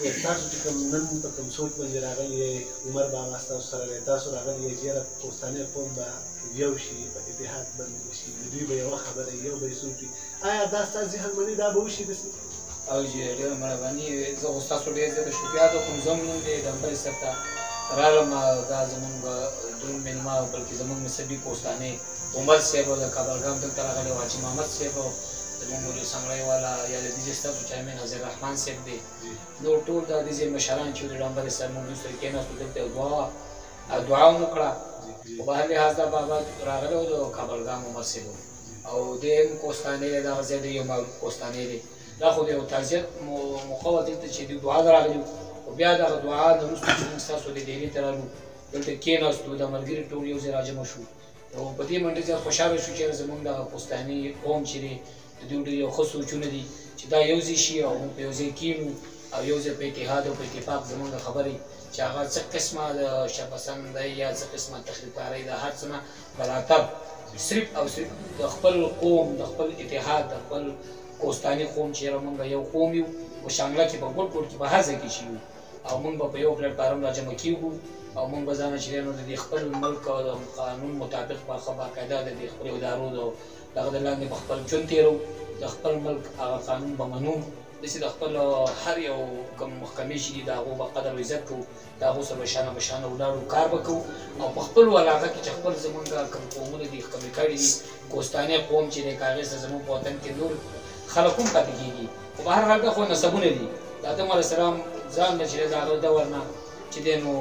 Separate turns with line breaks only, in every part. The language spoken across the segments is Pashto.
تاسو چې کوم نن په کوم سوچ باندې راغلي یې عمر بابا ستاسو سره دی تاسو راغلي یې چې یاره پښتانه قوم به یو شي په اتحاد باندې وشي د دوی به یوه خبره یو به یې سوچ وي آیا دا ستاسو ذهن باندې دا به وشي داسې
او چې ډېره مهرباني زه خو ستاسو ډېر زیاته شکریه کوم زه هم نن د ډمبۍ صاحب ته راغلم دا زمونږ دروند مېلمه بلکې زمونږ مذهبي پښتانه عمر صاحب او د کابلګام دلته راغلی و حاجي محمد صاحب زمونږ مولوي سنګړی والا یا د دې ستاسو چایمن نظیر رحمان صاحب دی نور ټول دا دې مشران چې د ډمبۍ صاحب موږ سره کېناستو دلته دعا مو وکړه په بهر لحاظ دا بابا راغلی و د کابلګام عمر صاحب او دی هم کوستانۍ دی دغه ځای دی یو معروف کوستانۍ دی دا خو د یو تعزیت موقع وه دلته چې دوی دعا ته راغلي خو بیا دغه دعا نه وروسته چې موږ ستاسو د ډېرې ته رالو دلته کېناستو د ملګري ټول یو ځای راجمع شو او په دې منډه زیات خوشحاله شو چې زموږ دغه پښتاني قوم چې دی د دوی ډېر یو ښه سوچونه دي چې دا یو ځای شي او موږ په یو ځای کېنو او یو ځای په اتحاد او په اتفاق زموږ خبرې چې هغه څه قسمه د شپسند دی یا څه قسمه تخریبکارۍ د هر څه نه براتب صرف او صرف د خپل قوم د خپل اتحاد د خپل کوستاني قوم چې موږ یو قوم یو په شانګله کې په ګوټ ګوټ کې به هر ځای کې شي او موږ به په یو پلیټفارم راجمع کېږو او موږ به ځان چې نو د خپل ملک او د قانون مطابق په ښه باقاعده د خپلو ادارو د دغه د لاندې به خپل ژوند تېرو د خپل ملک هغه قانون به منو داسې د خپل هر یو کوم محکمې چې دي د هغو به قدر او عزت کوو د هغو سره به شانه به شانه ولاړو کار به کوو او په خپلو علاقه کې چې خپل زمونږ کوم قومونه دي کمې کړي دي کوستاني قوم چې دی که هغې سره زمونږ په وطن کې نور خلک هم پاتې کېږي خو په هر حال دا خو نسبونه دي د آدم علیه السلام ځان نه چې دی د هغه دور نه چې دی نو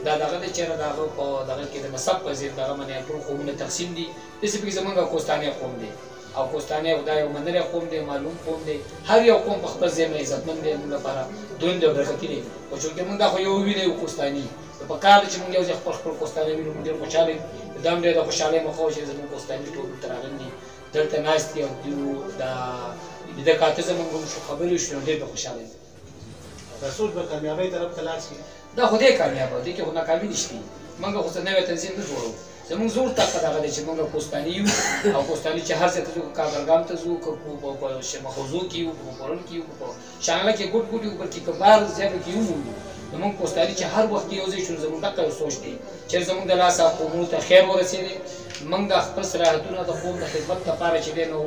دا دغه دی چېرې د هغه په دغه کې د نسب په ضد دغه باندې ټول قومونه تقسیم دي داسې پکې زمونږ کوستاني قوم دی او کوستاني دا یو منلی قوم دی معلوم قوم دی هر یو قوم په خپل ځای باندې عزتمند دی موږ لپاره دروند او برکتي دی خو چونکې موږ دا خو یو وینه یو کوستاني په کار دی چې موږ یو ځای خپل کوستاني وینو موږ ډېر خوشحاله یو دا هم ډېر د خوشحالۍ موقع وه چې زموږ کوستاني ټول دلته راغلي دي دلته ناست دي او دوی د کاته زموږ هم شو خبرې وشوې نو ډېر به خوشحاله یم
دا سوچ به کامیابۍ طرف ته لاړ شي
دا خو دی کامیابه دې کې خو ناکامي نشته موږ خو څه نوی تنظیم نه جوړوو زموږ زور طاقت هغه دی چې موږ کوستاني یو او کوستاني چې هر ځای ته ځو که کابلګام ته ځو که په مخوزو کې یو په پرون کې یو په شانګله کې ګوټ ګوټ یو بلکې که بهر ځایونو کې یو نو موږ کوستاني چې هر وخت یو ځای شو زموږ دغه یو سوچ دی چې زموږ د لاسه قومونو ته خیر ورسېدی موږ د خپل صلاحیتونه د قوم د خدمت لپاره چې دی نو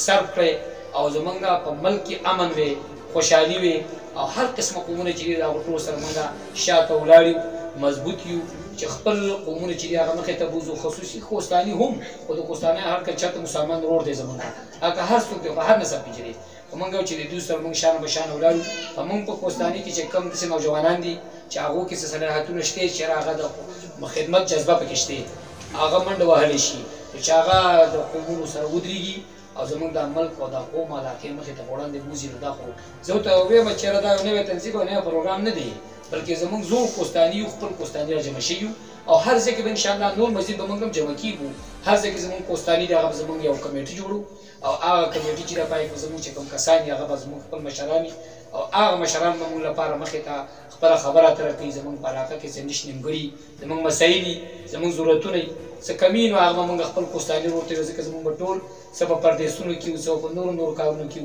صرف کړی او زموږ په ملک کې امن وي خوشحالي وي او هر قسمه قومونه چې دي د هغو ټولو سره موږ شاته ولاړ یو مضبوط یو چې خپل قومونه چې دي هغه مخې ته بوځو خصوصي کوستاني هم خو د کوستاني هر کله چاته مسلمان ورور دی زموږ هغه هر څوک دی په هر نسب کې چې دی خو موږ چې د دوی سره موږ شانه به شانه ولاړ یو په موږ په کوستاني کې چې کوم داسې نوجوانان دي چې هغو کې څه صلاحیتونه شته چې هغه د خدمت جذبه پکې شته هغه منډه وهلی شي چې هغه د قومونو سره ودرېږي او زموږ د ملک او د قوم علاقې مخې ته وړاندې بوځي نو دا خو زه ورته ووایم چېرې دا یو نوی تنظیم او نوی پروګرام نه دی بلکې زموږ زوړ کوستاني یو خپل کوستاني راجمع شوي یو او هر ځای کې به انشاءالله نور مزید به موږ هم جمع کېږو هر ځای کې زموږ کوستاني دی هغه به زموږ یو کمیټي جوړو او هغه کمیټي چې راپای به زموږ چې کوم کسان دي هغه به زموږ خپل مشران او هغه مشران به موږ لپاره مخې ته خپله خبره اتره کوي زموږ په علاقه کې څه نش نیمګړي زموږ مسایل دي زموږ ضرورتونه دي څه کمي نو هغه به موږ خپل کوستاني ورور ته ځکه زموږ به ټول څه په پردیسونو کې څه په نورو کارونو کې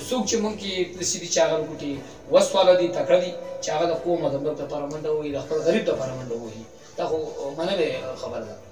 څوک چې موږ کې داسې دي چې هغه کې وس والا دي تکړه دي چې هغه د قوم او د ملک دپاره منډه ووهي د خپل غریب دپاره منډه ووهي دا خو منلې خبره ده